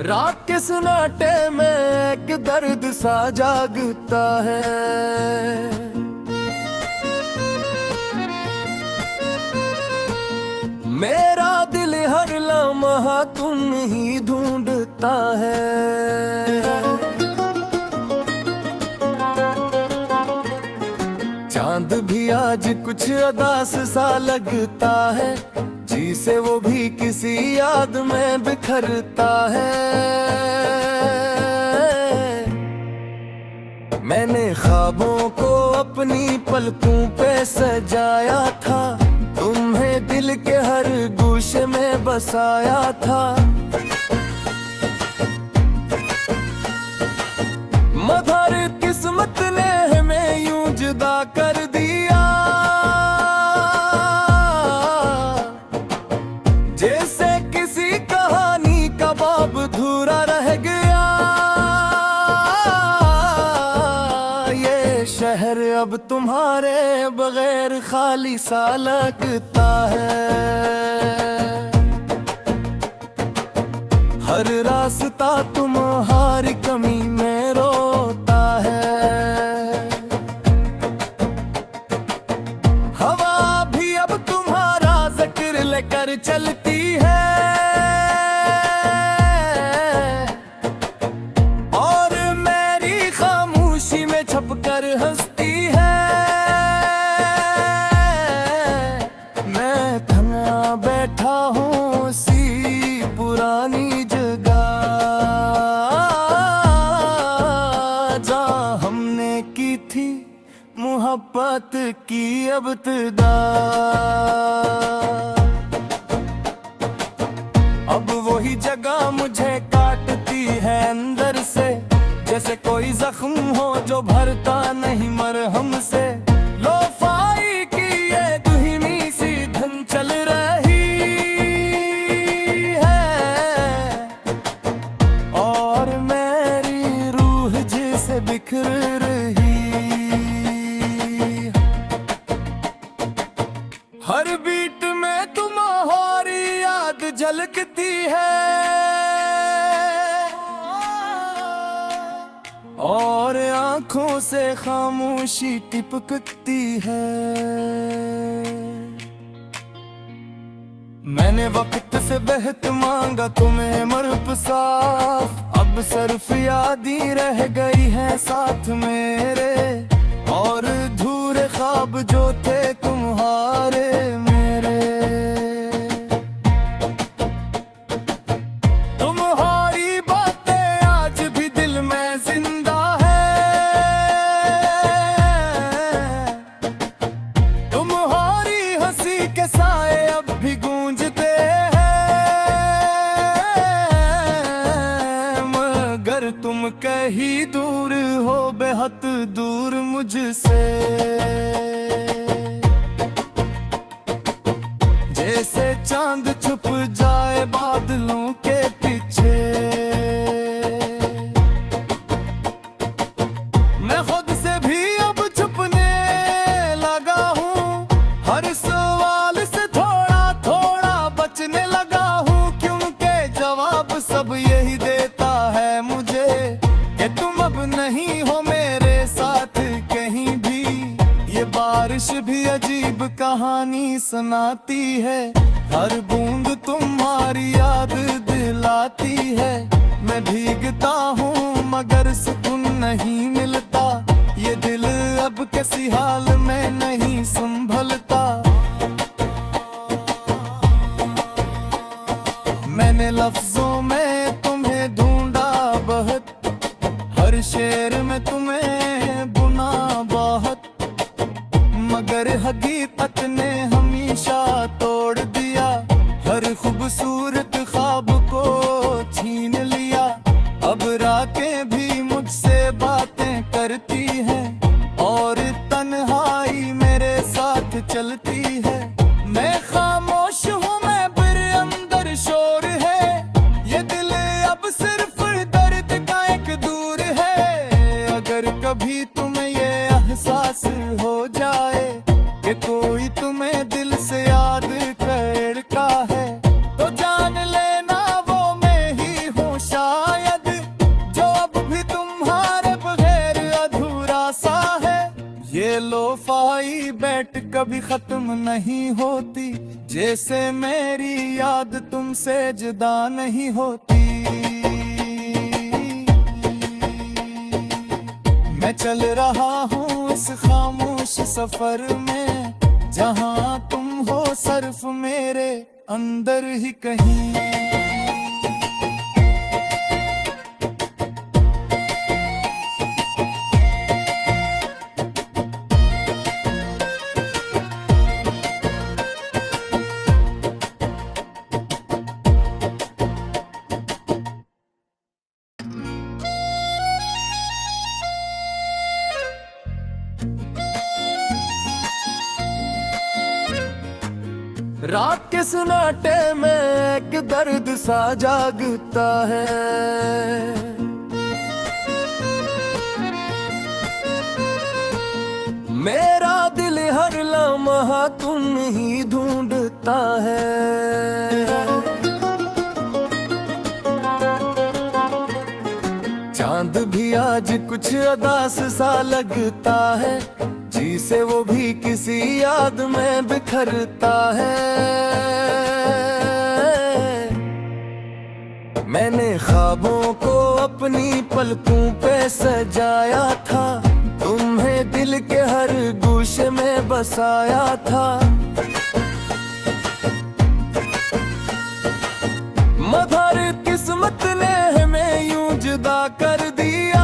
रात के सन्नाटे में एक दर्द सा जागता है। मेरा दिल हर लम्हा तुम ही ढूंढता है। चांद भी आज कुछ उदास सा लगता है, जिसे वो भी किसी याद में बिखरता है। मैंने ख्वाबों को अपनी पलकों पे सजाया था, तुम्हें दिल के हर गोशे में बसाया था। मगर किस्मत ने हमें यूं जुदा कर दिया, जैसे किसी कहानी का बाब अधूरा रह गया। ये शहर अब तुम्हारे बगैर खाली सा लगता है। हर रास्ता तुम्हारी कमी में रोता है। हवा भी अब तुम्हारा जिक्र लेकर चलती है, और मेरी खामोशी में छपकर हंसती है। मैं थमा बैठा हूँ सी पुरानी जगह, जहाँ हमने की थी मोहब्बत की इब्तिदा। अब वही जगह मुझे काटती है अंदर से, जैसे कोई जख्म हो जो भरता नहीं मरहम से। लोफाई की ये धीमी सी धुन चल रही है, और मेरी रूह जिसे बिखर रही। हर बीट में तुम्हारी याद झलकती है, और आंखों से खामोशी टिपकती है। मैंने वक्त से बेहद मांगा तुम्हें मर्प साफ, अब सिर्फ याद ही रह गई है साथ मेरे, और अधूरे ख्वाब जो थे तुम्हारे मेरे। तुम्हारी बातें आज भी दिल में जिंदा है, तुम्हारी हंसी के साए अब भी गूंजते हैं। मगर तुम कहीं दूर हो, बेहद दूर मुझसे, जैसे चांद छुप जाए बादलों के पीछे। मैं खुद से भी अब छुपने लगा हूँ, हर सवाल से थोड़ा थोड़ा बचने लगा हूँ, क्योंकि जवाब सब यही देता है मुझे कि तुम अब नहीं हो मेरे साथ कहीं भी। ये बारिश भी अजीब कहानी सुनाती है, हर बूंद तुम्हारी याद दिलाती है। मैं भीगता हूँ मगर सुकून नहीं मिलता, ये दिल अब किसी हाल में नहीं संभलता। मैंने लफ्जों में तुम्हें ढूंढा बहुत, हर शेर में तुम्हें बुना बहुत, मगर हकीकत ने हमेशा तोड़ दिया। हर खूबसूरत ख्वाब को छीन लिया, अब रातें भी मुझसे बातें करती हैं, और तन्हाई मेरे साथ चलती है। मैं खामोश हूँ, मैं फिर अंदर शोर है, ये दिल अब सिर्फ दर्द का एक दूर है। अगर कभी तुम्हें ये एहसास हो जाए कि कोई तुम्हें दिल से याद करता है, तो जान लेना वो मैं ही हूँ शायद। ये लोफाई बैठ कभी खत्म नहीं होती, जैसे मेरी याद तुमसे जुदा नहीं होती। मैं चल रहा हूँ इस खामोश सफर में, जहाँ तुम हो सिर्फ मेरे अंदर ही कहीं। रात के सन्नाटे में एक दर्द सा जागता है, मेरा दिल हर लम्हा तुम ही ढूंढता है। चांद भी आज कुछ उदास सा लगता है, जिसे वो भी किसी याद में बिखरता है। मैंने ख्वाबों को अपनी पलकों पे सजाया था, तुम्हें दिल के हर गोशे में बसाया था। मगर किस्मत ने हमें यूं जुदा कर दिया,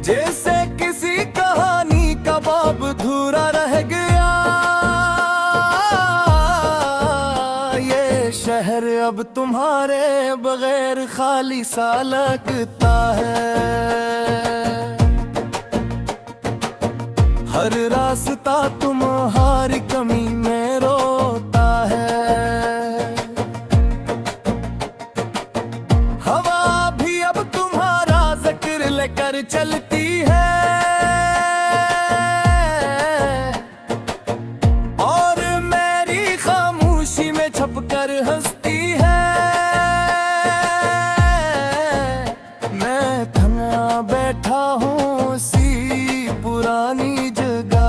जैसे किसी कहानी का बाब अधूरा रह गया। ये शहर अब तुम्हारे बगैर खाली सा लगता है, हर रास्ता तुम्हारी कमी में रोता है। हवा भी अब तुम्हारा जिक्र लेकर चलती है, और मेरी खामोशी में छपकर हंसती है। मैं थमा बैठा हूँ उसी पुरानी जगह,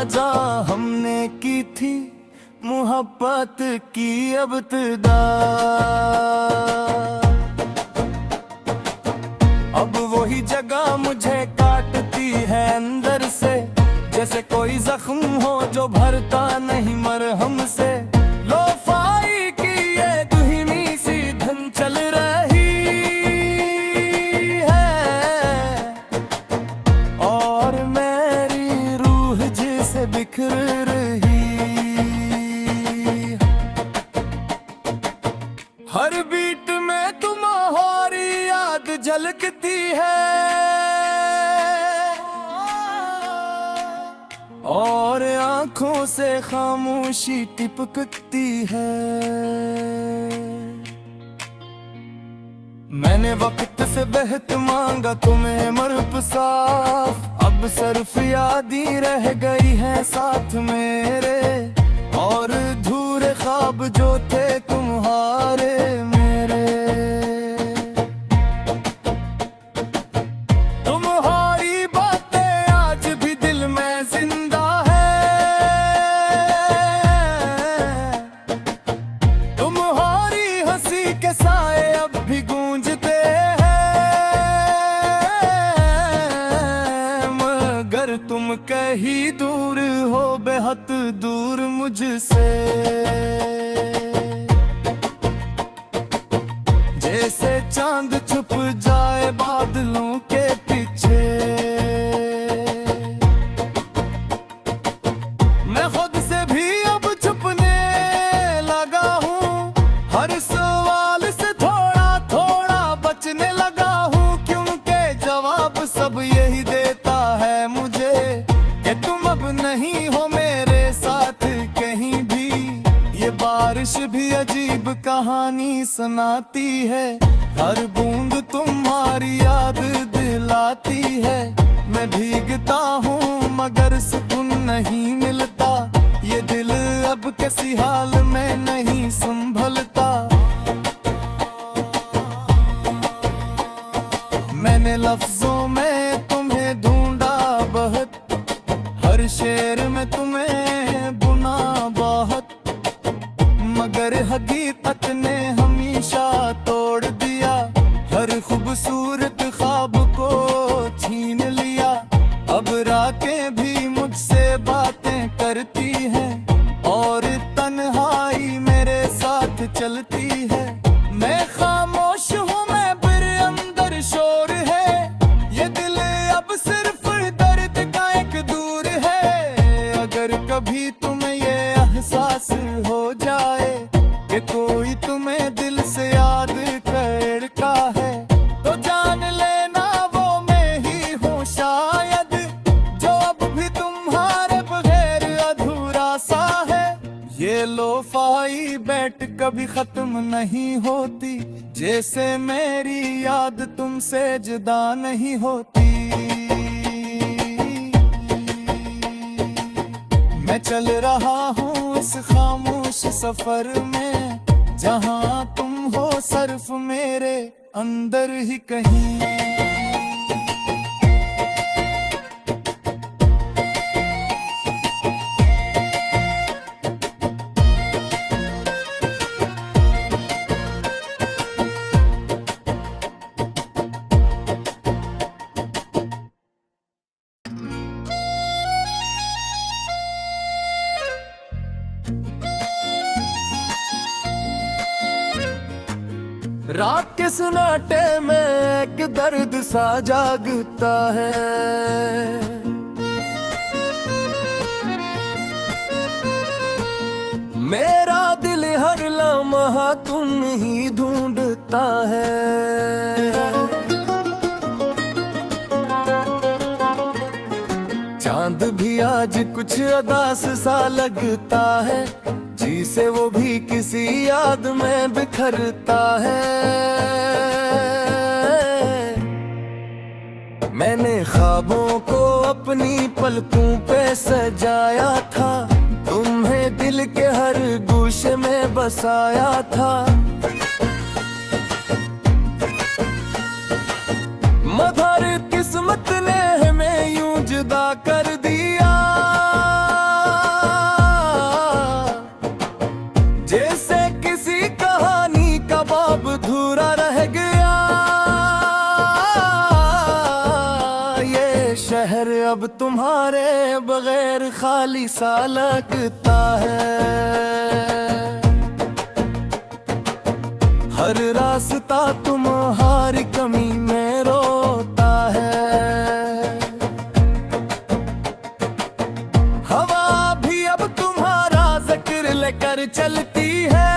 जहाँ हमने की थी मोहब्बत की इब्तिदा। अब वही जगह मुझे काटती है अंदर से, जैसे कोई जख्म हो जो भरता नहीं मरहम से। लोफाई की ये धीमी सी धुन चल रही है, और मेरी रूह जिसे बिखर रही। हर बीट में तुम्हारी याद झलकती है, और आंखों से खामोशी टिपकती है। मैंने वक्त से बेहद मांगा तुम्हें मर्प साफ, अब सिर्फ याद ही रह गई है साथ मेरे, और अधूरे ख्वाब जो थे तुम्हारे मेरे। तुम्हारी बातें आज भी दिल में जिंदा है, तुम्हारी हंसी के साए अब भी गूंजते हैं। मगर तुम कहीं दूर हो, बेहद दूर मुझसे, जैसे चांद छुप जाए बादलों के पीछे। मैं खुद से भी अब छुपने लगा हूँ, हर सवाल से थोड़ा थोड़ा बचने लगा हूँ, क्योंकि जवाब सब यही देता है मुझे कि तुम अब नहीं हो मेरे साथ कहीं भी। ये बारिश भी अजीब कहानी सुनाती है, हर बूंद तुम्हारी याद दिलाती है। मैं भीगता हूँ मगर सुकून नहीं मिलता, ये दिल अब किसी हाल में नहीं संभलता। मैंने लफ्जों में तुम्हें ढूंढा बहुत, हर शेर में तुम्हें बुना बहुत, मगर हकीकत ने हमेशा तोड़ दिया, हर खूबसूरत ख्वाब को छीन लिया। अब रातें भी मुझसे बातें करती हैं और तन्हाई मेरे साथ चलती है। मैं खामोश हूँ, मैं फिर अंदर शोर है, ये दिल अब सिर्फ दर्द का एक दूर है। अगर कभी तुम्हें ये एहसास हो जाए कि कोई तुम्हें दिल से याद करता है, तो जान लेना वो मैं ही हूँ शायद, जो अब भी तुम्हारे बगैर अधूरा सा है। ये लोफाई बैठ कभी खत्म नहीं होती, जैसे मेरी याद तुमसे जुदा नहीं होती। मैं चल रहा हूँ इस खामोश सफर में, जहाँ तुम हो सिर्फ मेरे अंदर ही कहीं। रात के सन्नाटे में एक दर्द सा जागता है, मेरा दिल हर लम्हा तुम ही ढूंढता है। चांद भी आज कुछ उदास सा लगता है, जिसे वो भी किसी याद में बिखरता है। मैंने ख्वाबों को अपनी पलकों पे सजाया था, तुम्हें दिल के हर गोशे में बसाया था। मगर किस्मत ने हमें यूं जुदा कर दिया, जैसे किसी कहानी का बाब अधूरा रह गया। ये शहर अब तुम्हारे बगैर खाली सा लगता है, हर रास्ता तुम्हारी कमी में रोता है। हवा भी अब तुम्हारा जिक्र लेकर चलती है,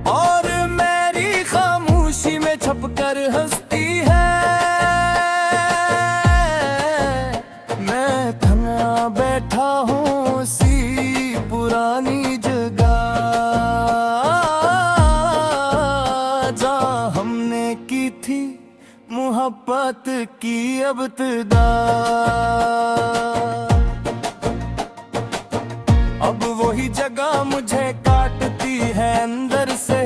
और मेरी खामोशी में छपकर हंसती है। मैं थमा बैठा हूँ सी पुरानी जगह, जहाँ हमने की थी मोहब्बत की इब्तिदा। अब वही जगह मुझे काटती है अंदर से,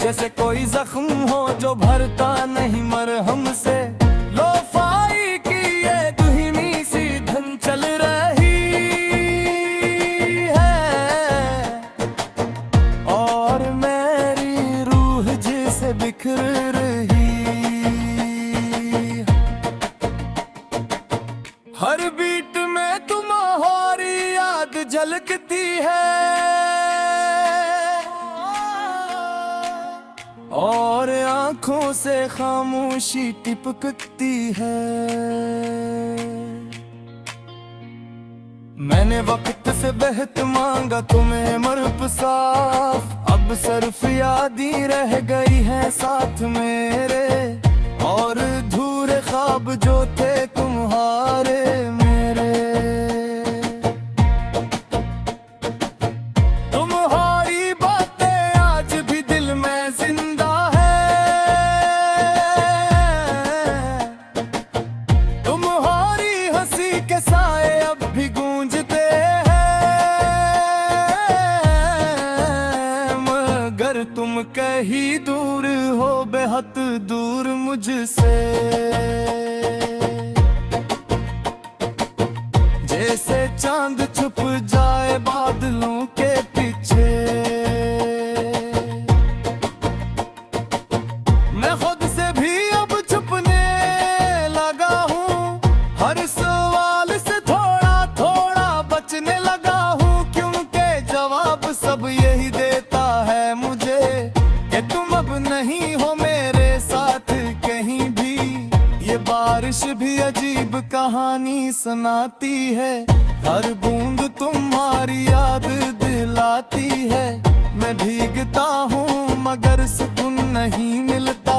जैसे कोई जख्म हो जो भरता नहीं मरहम से। लोफाई की ये धुनी सी धुन चल रही है, और मेरी रूह जिसे बिखर रही। हर बीट में तुम्हारी याद झलकती है, और आंखों से खामोशी टिपकती है। मैंने वक्त से बहत मांगा तुम्हें मर्प साफ, अब सिर्फ याद ही रह गई है साथ मेरे, और धूरे ख्वाब जो थे तुम्हारे मेरे। तुम्हारी बातें आज भी दिल में जिंदा है, तुम्हारी हंसी के साए अब भी गूंजते हैं। मगर पर तुम कहीं दूर हो, बेहद दूर मुझसे। जैसे चांद छुप जाए बादलों के पीछे, मैं खुद से भी अब छुपने लगा हूँ। हर सवाल से थोड़ा थोड़ा बचने लगा हूँ, क्योंकि जवाब सब यही देता है मुझे कि तुम अब नहीं हो मेरे साथ कहीं भी। ये बारिश भी अजीब कहानी सुनाती है, हर बूंद तुम्हारी याद दिलाती है। मैं भीगता हूँ मगर सुकून नहीं मिलता,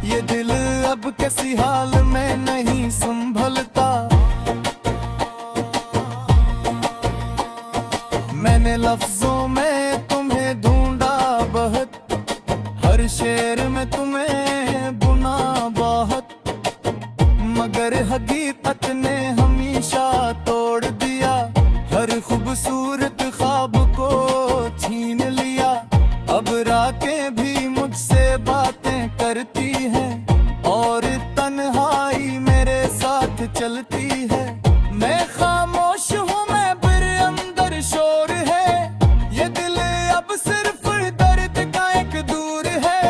ये दिल अब किसी हाल में नहीं संभलता। मैंने लफ्जों में तुम्हें ढूंढा बहुत, हर शेर में तुम्हें बुना बहुत, मगर हकीकत ने हमेशा तोड़ दिया। हर खूबसूरत ख्वाब को छीन लिया। अब रातें भी मुझसे बातें करती हैं और तन्हाई मेरे साथ चलती है। मैं खामोश हूँ, मैं फिर अंदर शोर है। ये दिल अब सिर्फ दर्द का एक दूर है।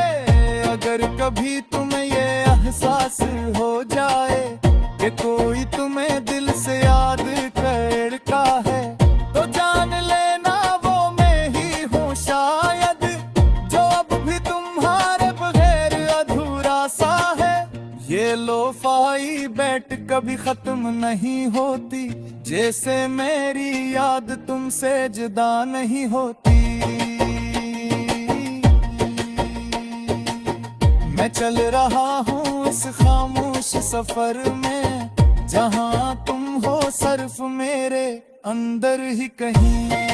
अगर कभी तुम्हें ये एहसास हो जाए कि कोई तुम्हें दिल से याद करता है, तो जान लेना वो मैं ही हूँ शायद, जो अब भी तुम्हारे बगैर अधूरा सा है। ये लोफाई बैठ कभी खत्म नहीं होती, जैसे मेरी याद तुमसे जुदा नहीं होती। मैं चल रहा हूँ इस खामोश सफर में, जहाँ तुम हो सिर्फ मेरे अंदर ही कहीं।